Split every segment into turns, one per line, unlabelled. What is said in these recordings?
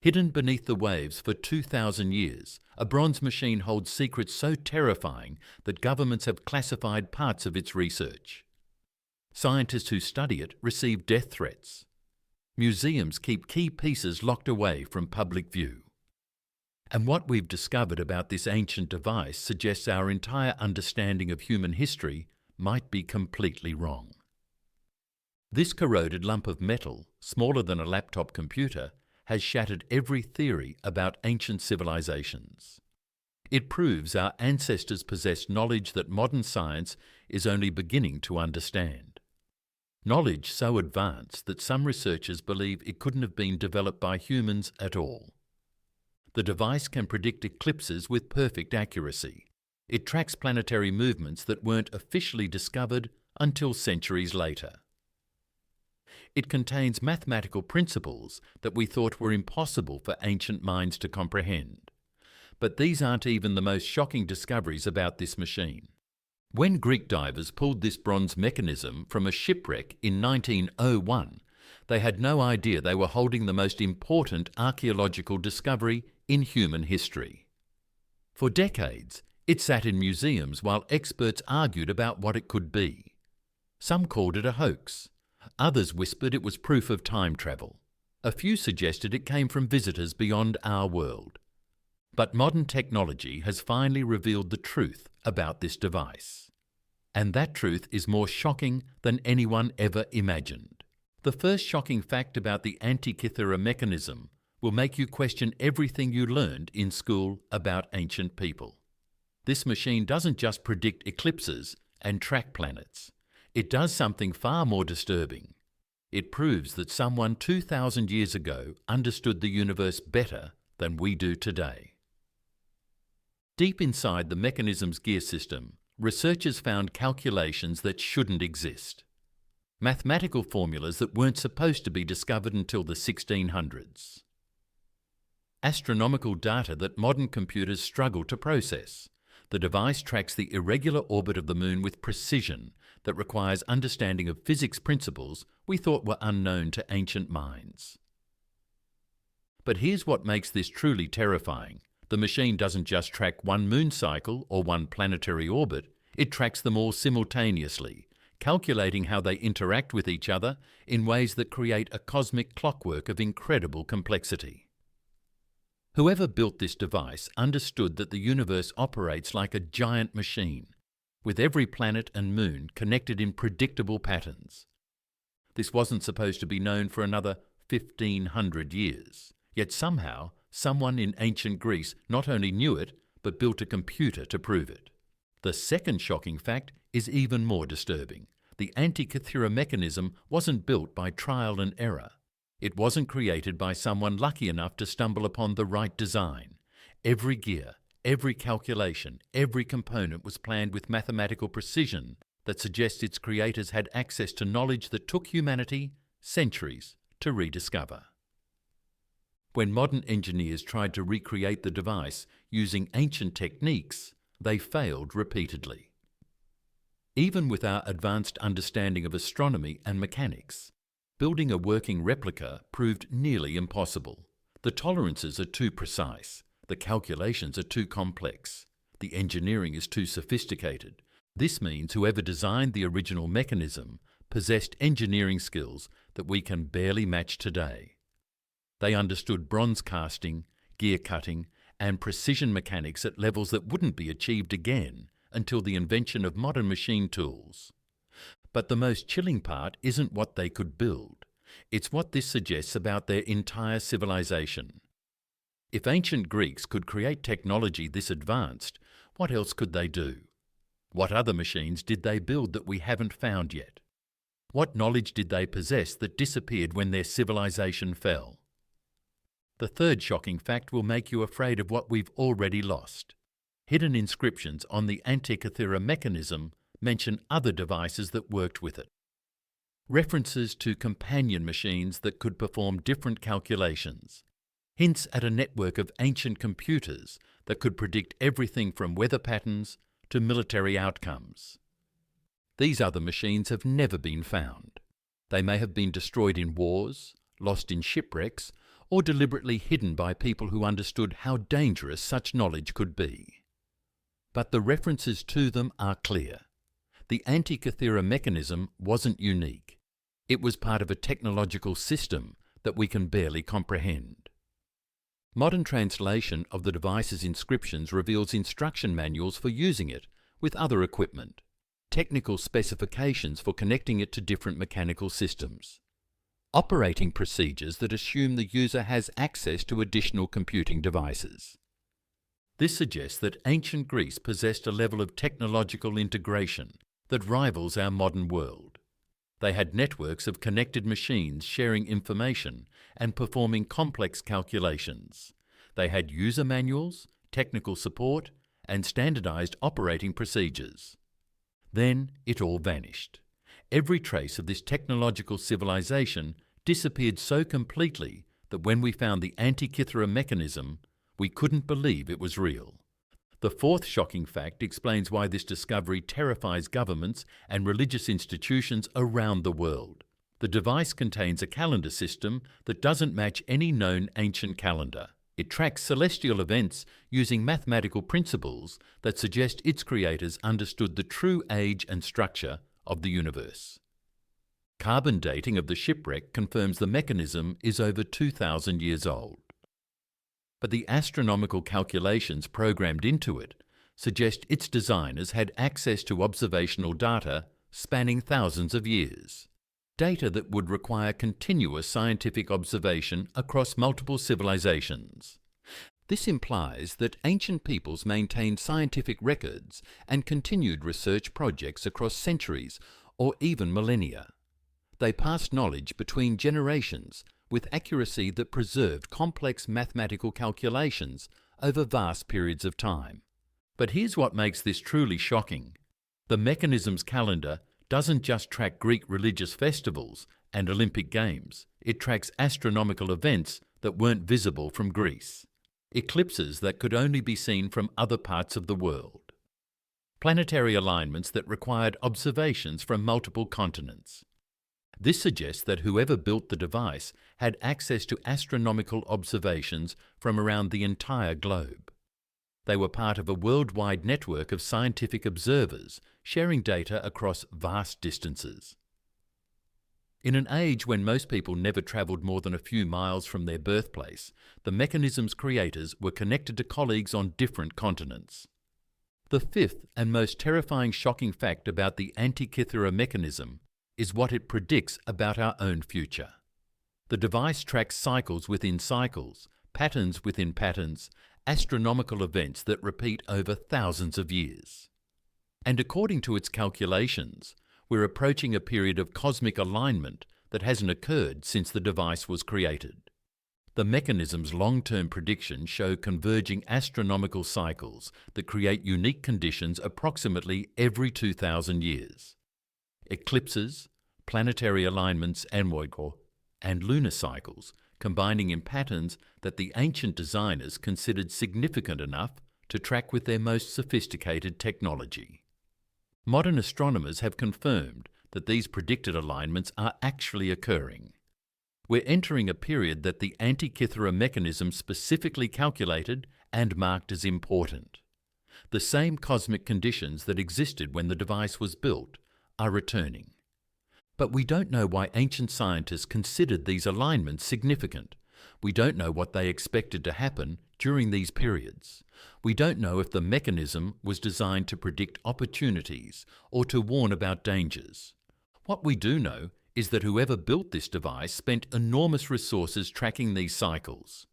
Hidden beneath the waves for 2,000 years, a bronze machine holds secrets so terrifying that governments have classified parts of its research. Scientists who study it receive death threats. Museums keep key pieces locked away from public view. And what we've discovered about this ancient device suggests our entire understanding of human history might be completely wrong. This corroded lump of metal, smaller than a laptop computer, has shattered every theory about ancient civilizations. It proves our ancestors possessed knowledge that modern science is only beginning to understand. Knowledge so advanced that some researchers believe it couldn't have been developed by humans at all. The device can predict eclipses with perfect accuracy. It tracks planetary movements that weren't officially discovered until centuries later. It contains mathematical principles that we thought were impossible for ancient minds to comprehend. But these aren't even the most shocking discoveries about this machine. When Greek divers pulled this bronze mechanism from a shipwreck in 1901, they had no idea they were holding the most important archaeological discovery in human history. For decades, it sat in museums while experts argued about what it could be. Some called it a hoax. Others whispered it was proof of time travel. A few suggested it came from visitors beyond our world. But modern technology has finally revealed the truth about this device. And that truth is more shocking than anyone ever imagined. The first shocking fact about the Antikythera Mechanism will make you question everything you learned in school about ancient people. This machine doesn't just predict eclipses and track planets. It does something far more disturbing. It proves that someone 2,000 years ago understood the universe better than we do today. Deep inside the mechanism's gear system, researchers found calculations that shouldn't exist. Mathematical formulas that weren't supposed to be discovered until the 1600s. Astronomical data that modern computers struggle to process. The device tracks the irregular orbit of the Moon with precision that requires understanding of physics principles we thought were unknown to ancient minds. But here's what makes this truly terrifying. The machine doesn't just track one moon cycle or one planetary orbit, it tracks them all simultaneously, calculating how they interact with each other in ways that create a cosmic clockwork of incredible complexity. Whoever built this device understood that the universe operates like a giant machine, with every planet and moon connected in predictable patterns. This wasn't supposed to be known for another 1,500 years, yet somehow someone in ancient Greece not only knew it, but built a computer to prove it. The second shocking fact is even more disturbing. The Antikythera Mechanism wasn't built by trial and error. It wasn't created by someone lucky enough to stumble upon the right design. Every gear, every calculation, every component was planned with mathematical precision that suggests its creators had access to knowledge that took humanity centuries to rediscover. When modern engineers tried to recreate the device using ancient techniques, they failed repeatedly. Even with our advanced understanding of astronomy and mechanics, building a working replica proved nearly impossible. The tolerances are too precise, the calculations are too complex, the engineering is too sophisticated. This means whoever designed the original mechanism possessed engineering skills that we can barely match today. They understood bronze casting, gear cutting, and precision mechanics at levels that wouldn't be achieved again until the invention of modern machine tools. But the most chilling part isn't what they could build. It's what this suggests about their entire civilization. If ancient Greeks could create technology this advanced, what else could they do? What other machines did they build that we haven't found yet? What knowledge did they possess that disappeared when their civilization fell? The third shocking fact will make you afraid of what we've already lost. Hidden inscriptions on the Antikythera Mechanism mention other devices that worked with it. References to companion machines that could perform different calculations. Hints at a network of ancient computers that could predict everything from weather patterns to military outcomes. These other machines have never been found. They may have been destroyed in wars, lost in shipwrecks, or deliberately hidden by people who understood how dangerous such knowledge could be. But the references to them are clear. The Antikythera mechanism wasn't unique. It was part of a technological system that we can barely comprehend. Modern translation of the device's inscriptions reveals instruction manuals for using it with other equipment, technical specifications for connecting it to different mechanical systems, operating procedures that assume the user has access to additional computing devices. This suggests that ancient Greece possessed a level of technological integration that rivals our modern world. They had networks of connected machines sharing information and performing complex calculations. They had user manuals, technical support, and standardized operating procedures. Then it all vanished. Every trace of this technological civilization disappeared so completely that when we found the Antikythera mechanism, we couldn't believe it was real. The fourth shocking fact explains why this discovery terrifies governments and religious institutions around the world. The device contains a calendar system that doesn't match any known ancient calendar. It tracks celestial events using mathematical principles that suggest its creators understood the true age and structure of the universe. Carbon dating of the shipwreck confirms the mechanism is over 2,000 years old. But the astronomical calculations programmed into it suggest its designers had access to observational data spanning thousands of years, data that would require continuous scientific observation across multiple civilizations. This implies that ancient peoples maintained scientific records and continued research projects across centuries or even millennia. They passed knowledge between generations with accuracy that preserved complex mathematical calculations over vast periods of time. But here's what makes this truly shocking. The mechanism's calendar doesn't just track Greek religious festivals and Olympic Games. It tracks astronomical events that weren't visible from Greece, eclipses that could only be seen from other parts of the world, planetary alignments that required observations from multiple continents. This suggests that whoever built the device had access to astronomical observations from around the entire globe. They were part of a worldwide network of scientific observers sharing data across vast distances. In an age when most people never travelled more than a few miles from their birthplace, the mechanism's creators were connected to colleagues on different continents. The fifth and most terrifying shocking fact about the Antikythera mechanism is what it predicts about our own future. The device tracks cycles within cycles, patterns within patterns, astronomical events that repeat over thousands of years. And according to its calculations, we're approaching a period of cosmic alignment that hasn't occurred since the device was created. The mechanism's long-term predictions show converging astronomical cycles that create unique conditions approximately every 2,000 years. Eclipses, planetary alignments, and lunar cycles, combining in patterns that the ancient designers considered significant enough to track with their most sophisticated technology. Modern astronomers have confirmed that these predicted alignments are actually occurring. We're entering a period that the Antikythera mechanism specifically calculated and marked as important. The same cosmic conditions that existed when the device was built are returning. But we don't know why ancient scientists considered these alignments significant. We don't know what they expected to happen during these periods. We don't know if the mechanism was designed to predict opportunities or to warn about dangers. What we do know is that whoever built this device spent enormous resources tracking these cycles.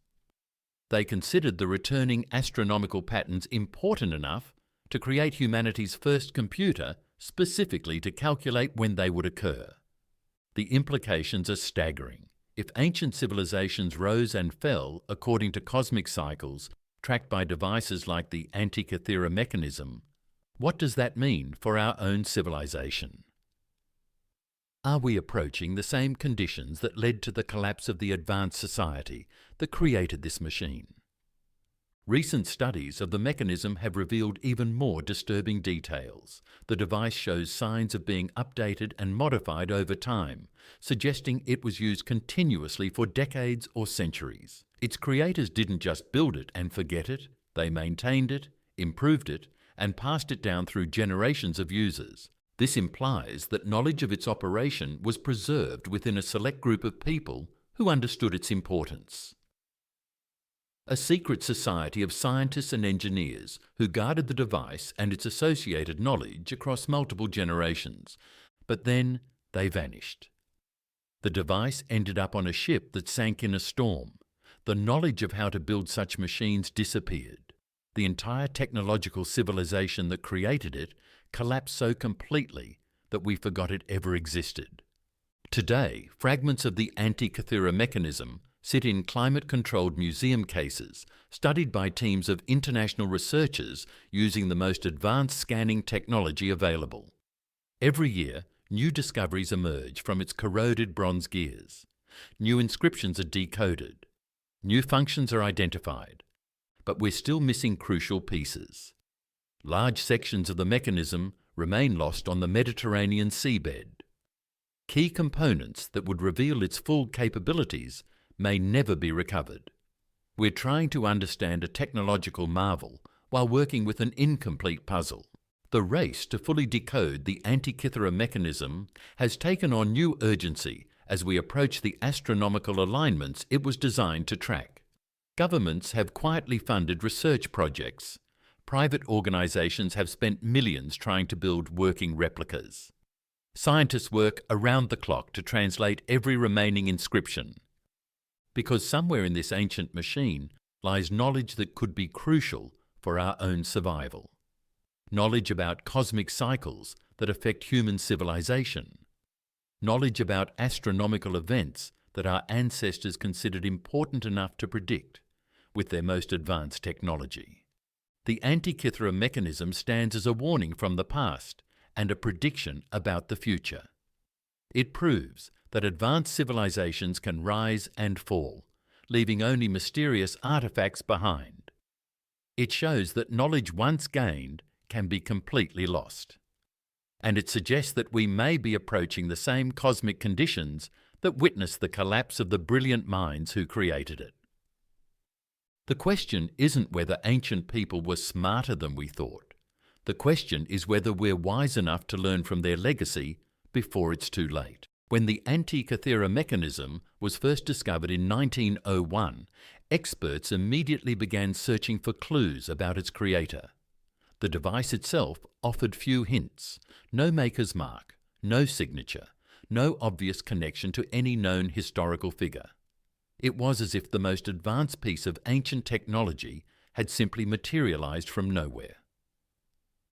They considered the returning astronomical patterns important enough to create humanity's first computer specifically to calculate when they would occur. The implications are staggering. If ancient civilizations rose and fell according to cosmic cycles tracked by devices like the Antikythera mechanism, what does that mean for our own civilization? Are we approaching the same conditions that led to the collapse of the advanced society that created this machine? Recent studies of the mechanism have revealed even more disturbing details. The device shows signs of being updated and modified over time, suggesting it was used continuously for decades or centuries. Its creators didn't just build it and forget it, they maintained it, improved it, and passed it down through generations of users. This implies that knowledge of its operation was preserved within a select group of people who understood its importance. A secret society of scientists and engineers who guarded the device and its associated knowledge across multiple generations, but then they vanished. The device ended up on a ship that sank in a storm. The knowledge of how to build such machines disappeared. The entire technological civilization that created it collapsed so completely that we forgot it ever existed. Today, fragments of the Antikythera Mechanism sit in climate-controlled museum cases, studied by teams of international researchers using the most advanced scanning technology available. Every year, new discoveries emerge from its corroded bronze gears. New inscriptions are decoded. New functions are identified. But we're still missing crucial pieces. Large sections of the mechanism remain lost on the Mediterranean seabed. Key components that would reveal its full capabilities may never be recovered. We're trying to understand a technological marvel while working with an incomplete puzzle. The race to fully decode the Antikythera Mechanism has taken on new urgency as we approach the astronomical alignments it was designed to track. Governments have quietly funded research projects. Private organisations have spent millions trying to build working replicas. Scientists work around the clock to translate every remaining inscription, because somewhere in this ancient machine lies knowledge that could be crucial for our own survival. Knowledge about cosmic cycles that affect human civilization. Knowledge about astronomical events that our ancestors considered important enough to predict with their most advanced technology. The Antikythera Mechanism stands as a warning from the past and a prediction about the future. It proves that advanced civilizations can rise and fall, leaving only mysterious artifacts behind. It shows that knowledge once gained can be completely lost. And it suggests that we may be approaching the same cosmic conditions that witnessed the collapse of the brilliant minds who created it. The question isn't whether ancient people were smarter than we thought. The question is whether we're wise enough to learn from their legacy before it's too late. When the Antikythera Mechanism was first discovered in 1901, experts immediately began searching for clues about its creator. The device itself offered few hints, no maker's mark, no signature, no obvious connection to any known historical figure. It was as if the most advanced piece of ancient technology had simply materialized from nowhere.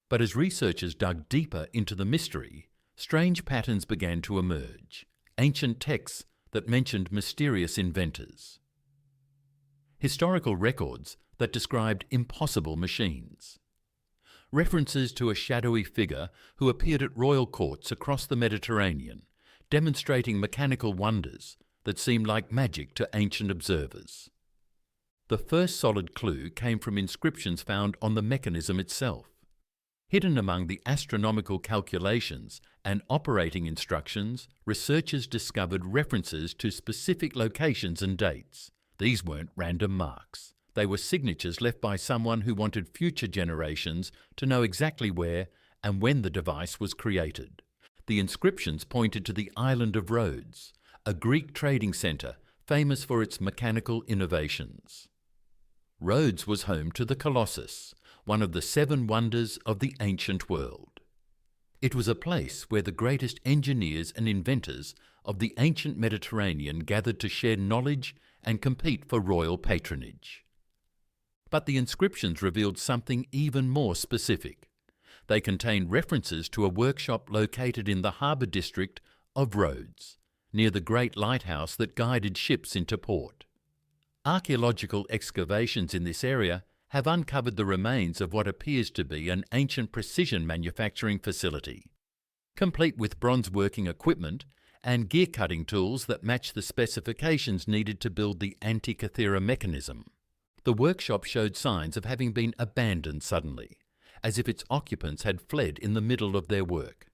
But as researchers dug deeper into the mystery, strange patterns began to emerge, ancient texts that mentioned mysterious inventors. Historical records that described impossible machines. References to a shadowy figure who appeared at royal courts across the Mediterranean, demonstrating mechanical wonders that seemed like magic to ancient observers. The first solid clue came from inscriptions found on the mechanism itself. Hidden among the astronomical calculations and operating instructions, researchers discovered references to specific locations and dates. These weren't random marks. They were signatures left by someone who wanted future generations to know exactly where and when the device was created. The inscriptions pointed to the island of Rhodes, a Greek trading centre famous for its mechanical innovations. Rhodes was home to the Colossus, one of the 7 wonders of the ancient world. It was a place where the greatest engineers and inventors of the ancient Mediterranean gathered to share knowledge and compete for royal patronage. But the inscriptions revealed something even more specific. They contained references to a workshop located in the harbour district of Rhodes, near the great lighthouse that guided ships into port. Archaeological excavations in this area have uncovered the remains of what appears to be an ancient precision manufacturing facility, complete with bronze working equipment and gear-cutting tools that match the specifications needed to build the Antikythera Mechanism. The workshop showed signs of having been abandoned suddenly, as if its occupants had fled in the middle of their work.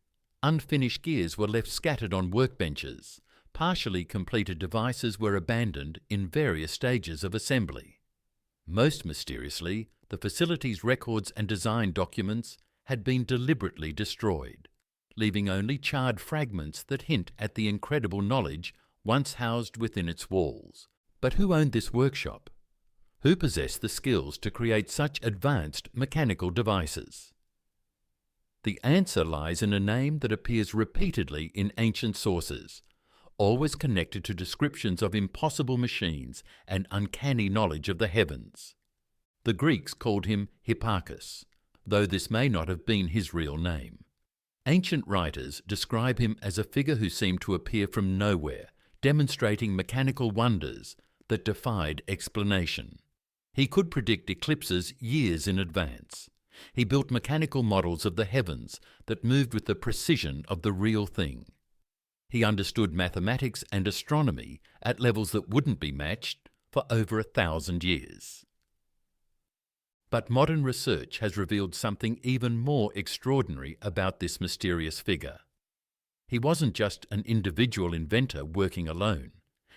Unfinished gears were left scattered on workbenches. Partially completed devices were abandoned in various stages of assembly. Most mysteriously, the facility's records and design documents had been deliberately destroyed, leaving only charred fragments that hint at the incredible knowledge once housed within its walls. But who owned this workshop? Who possessed the skills to create such advanced mechanical devices? The answer lies in a name that appears repeatedly in ancient sources, always connected to descriptions of impossible machines and uncanny knowledge of the heavens. The Greeks called him Hipparchus, though this may not have been his real name. Ancient writers describe him as a figure who seemed to appear from nowhere, demonstrating mechanical wonders that defied explanation. He could predict eclipses years in advance. He built mechanical models of the heavens that moved with the precision of the real thing. He understood mathematics and astronomy at levels that wouldn't be matched for over 1,000 years. But modern research has revealed something even more extraordinary about this mysterious figure. He wasn't just an individual inventor working alone.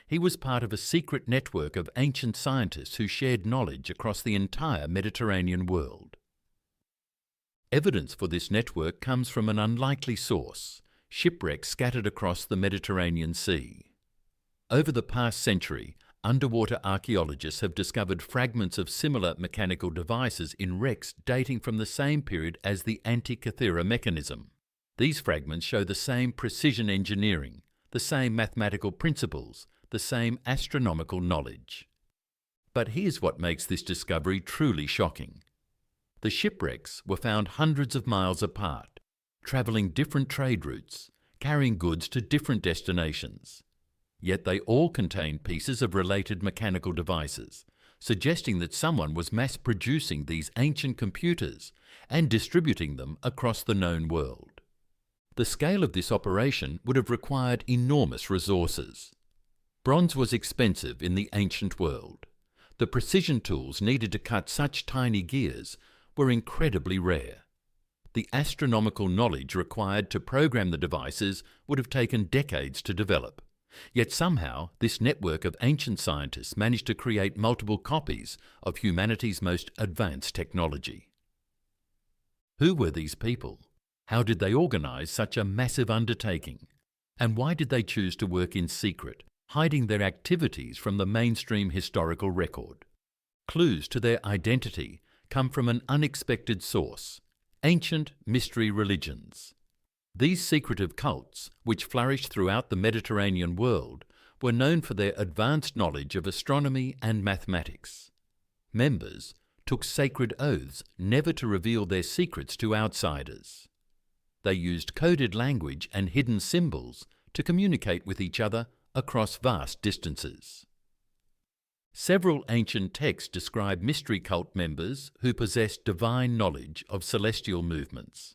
He was part of a secret network of ancient scientists who shared knowledge across the entire Mediterranean world. Evidence for this network comes from an unlikely source: shipwrecks scattered across the Mediterranean Sea. Over the past century, underwater archaeologists have discovered fragments of similar mechanical devices in wrecks dating from the same period as the Antikythera Mechanism. These fragments show the same precision engineering, the same mathematical principles, the same astronomical knowledge. But here's what makes this discovery truly shocking. The shipwrecks were found hundreds of miles apart, travelling different trade routes, carrying goods to different destinations. Yet they all contained pieces of related mechanical devices, suggesting that someone was mass-producing these ancient computers and distributing them across the known world. The scale of this operation would have required enormous resources. Bronze was expensive in the ancient world. The precision tools needed to cut such tiny gears were incredibly rare. The astronomical knowledge required to program the devices would have taken decades to develop. Yet somehow, this network of ancient scientists managed to create multiple copies of humanity's most advanced technology. Who were these people? How did they organize such a massive undertaking? And why did they choose to work in secret, hiding their activities from the mainstream historical record? Clues to their identity come from an unexpected source: ancient mystery religions. These secretive cults, which flourished throughout the Mediterranean world, were known for their advanced knowledge of astronomy and mathematics. Members took sacred oaths never to reveal their secrets to outsiders. They used coded language and hidden symbols to communicate with each other across vast distances. Several ancient texts describe mystery cult members who possessed divine knowledge of celestial movements.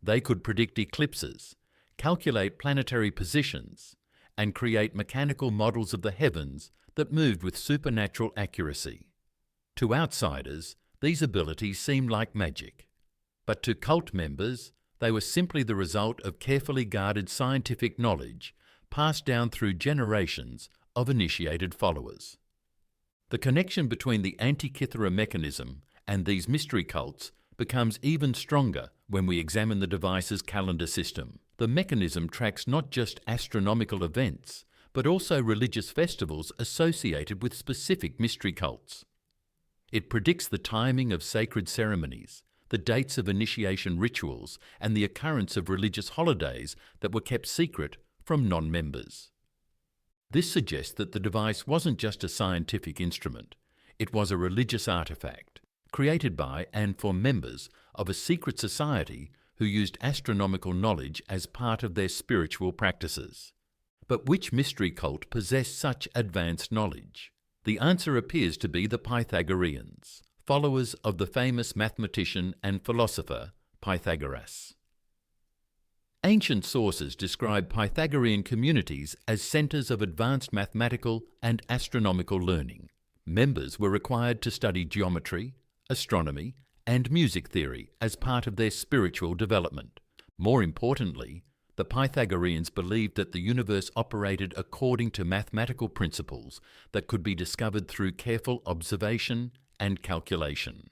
They could predict eclipses, calculate planetary positions, and create mechanical models of the heavens that moved with supernatural accuracy. To outsiders, these abilities seemed like magic, but to cult members, they were simply the result of carefully guarded scientific knowledge passed down through generations of initiated followers. The connection between the Antikythera Mechanism and these mystery cults becomes even stronger when we examine the device's calendar system. The mechanism tracks not just astronomical events, but also religious festivals associated with specific mystery cults. It predicts the timing of sacred ceremonies, the dates of initiation rituals, and the occurrence of religious holidays that were kept secret from non-members. This suggests that the device wasn't just a scientific instrument, it was a religious artifact, created by and for members of a secret society who used astronomical knowledge as part of their spiritual practices. But which mystery cult possessed such advanced knowledge? The answer appears to be the Pythagoreans, followers of the famous mathematician and philosopher Pythagoras. Ancient sources describe Pythagorean communities as centers of advanced mathematical and astronomical learning. Members were required to study geometry, astronomy, and music theory as part of their spiritual development. More importantly, the Pythagoreans believed that the universe operated according to mathematical principles that could be discovered through careful observation and calculation.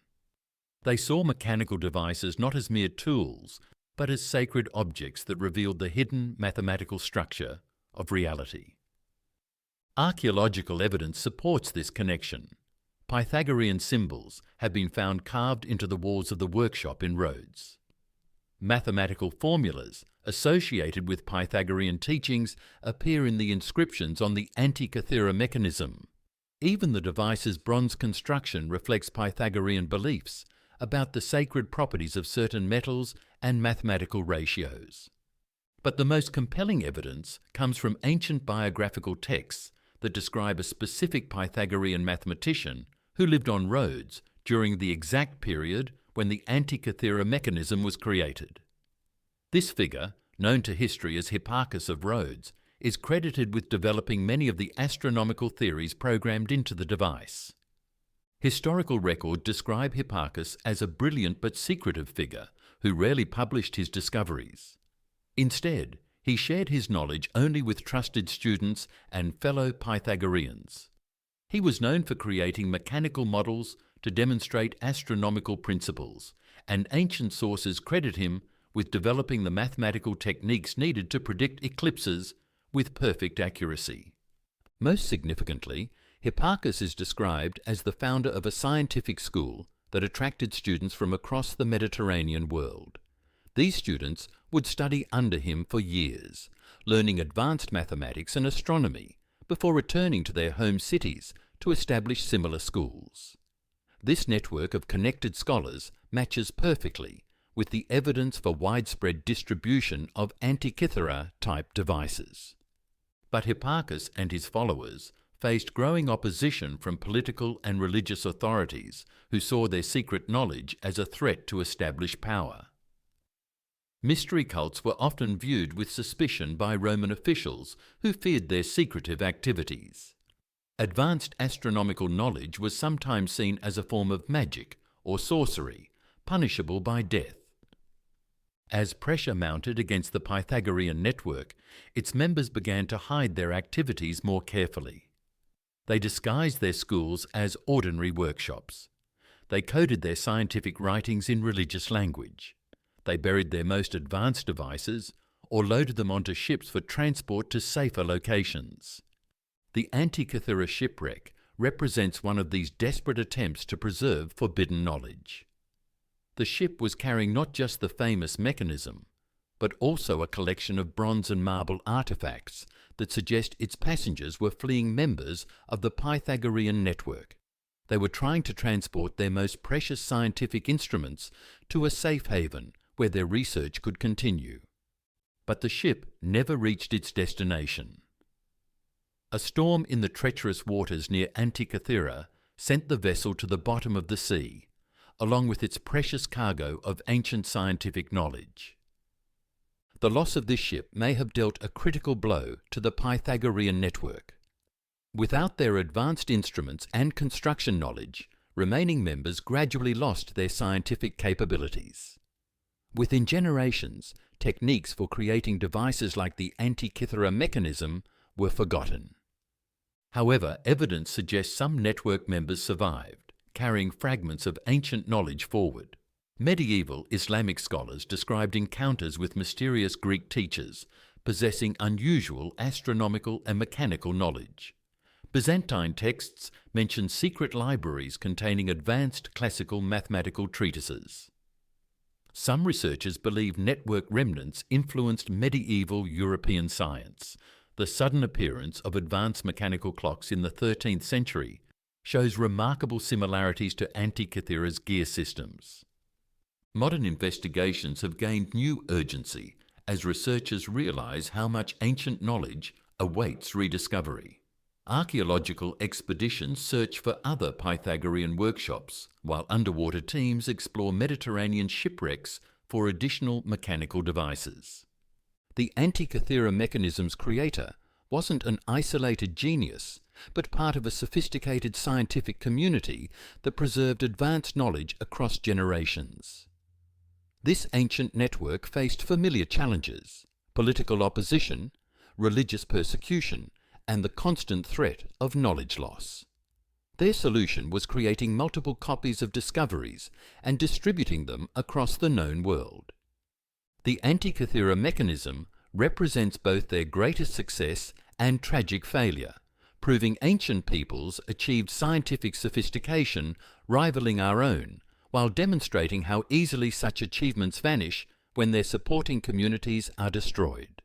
They saw mechanical devices not as mere tools, but as sacred objects that revealed the hidden mathematical structure of reality. Archaeological evidence supports this connection. Pythagorean symbols have been found carved into the walls of the workshop in Rhodes. Mathematical formulas associated with Pythagorean teachings appear in the inscriptions on the Antikythera Mechanism. Even the device's bronze construction reflects Pythagorean beliefs about the sacred properties of certain metals and mathematical ratios. But the most compelling evidence comes from ancient biographical texts that describe a specific Pythagorean mathematician who lived on Rhodes during the exact period when the Antikythera Mechanism was created. This figure, known to history as Hipparchus of Rhodes, is credited with developing many of the astronomical theories programmed into the device. Historical records describe Hipparchus as a brilliant but secretive figure who rarely published his discoveries. Instead, he shared his knowledge only with trusted students and fellow Pythagoreans. He was known for creating mechanical models to demonstrate astronomical principles, and ancient sources credit him with developing the mathematical techniques needed to predict eclipses with perfect accuracy. Most significantly, Hipparchus is described as the founder of a scientific school that attracted students from across the Mediterranean world. These students would study under him for years, learning advanced mathematics and astronomy before returning to their home cities to establish similar schools. This network of connected scholars matches perfectly with the evidence for widespread distribution of Antikythera-type devices. But Hipparchus and his followers faced growing opposition from political and religious authorities who saw their secret knowledge as a threat to established power. Mystery cults were often viewed with suspicion by Roman officials who feared their secretive activities. Advanced astronomical knowledge was sometimes seen as a form of magic or sorcery, punishable by death. As pressure mounted against the Pythagorean network, its members began to hide their activities more carefully. They disguised their schools as ordinary workshops. They coded their scientific writings in religious language. They buried their most advanced devices or loaded them onto ships for transport to safer locations. The Antikythera shipwreck represents one of these desperate attempts to preserve forbidden knowledge. The ship was carrying not just the famous mechanism, but also a collection of bronze and marble artifacts that suggest its passengers were fleeing members of the Pythagorean network. They were trying to transport their most precious scientific instruments to a safe haven where their research could continue. But the ship never reached its destination. A storm in the treacherous waters near Antikythera sent the vessel to the bottom of the sea, along with its precious cargo of ancient scientific knowledge. The loss of this ship may have dealt a critical blow to the Pythagorean network. Without their advanced instruments and construction knowledge, remaining members gradually lost their scientific capabilities. Within generations, techniques for creating devices like the Antikythera Mechanism were forgotten. However, evidence suggests some network members survived, carrying fragments of ancient knowledge forward. Medieval Islamic scholars described encounters with mysterious Greek teachers possessing unusual astronomical and mechanical knowledge. Byzantine texts mention secret libraries containing advanced classical mathematical treatises. Some researchers believe network remnants influenced medieval European science. The sudden appearance of advanced mechanical clocks in the 13th century shows remarkable similarities to Antikythera's gear systems. Modern investigations have gained new urgency as researchers realize how much ancient knowledge awaits rediscovery. Archaeological expeditions search for other Pythagorean workshops, while underwater teams explore Mediterranean shipwrecks for additional mechanical devices. The Antikythera Mechanism's creator wasn't an isolated genius, but part of a sophisticated scientific community that preserved advanced knowledge across generations. This ancient network faced familiar challenges: political opposition, religious persecution, and the constant threat of knowledge loss. Their solution was creating multiple copies of discoveries and distributing them across the known world. The Antikythera Mechanism represents both their greatest success and tragic failure, proving ancient peoples achieved scientific sophistication rivaling our own, while demonstrating how easily such achievements vanish when their supporting communities are destroyed.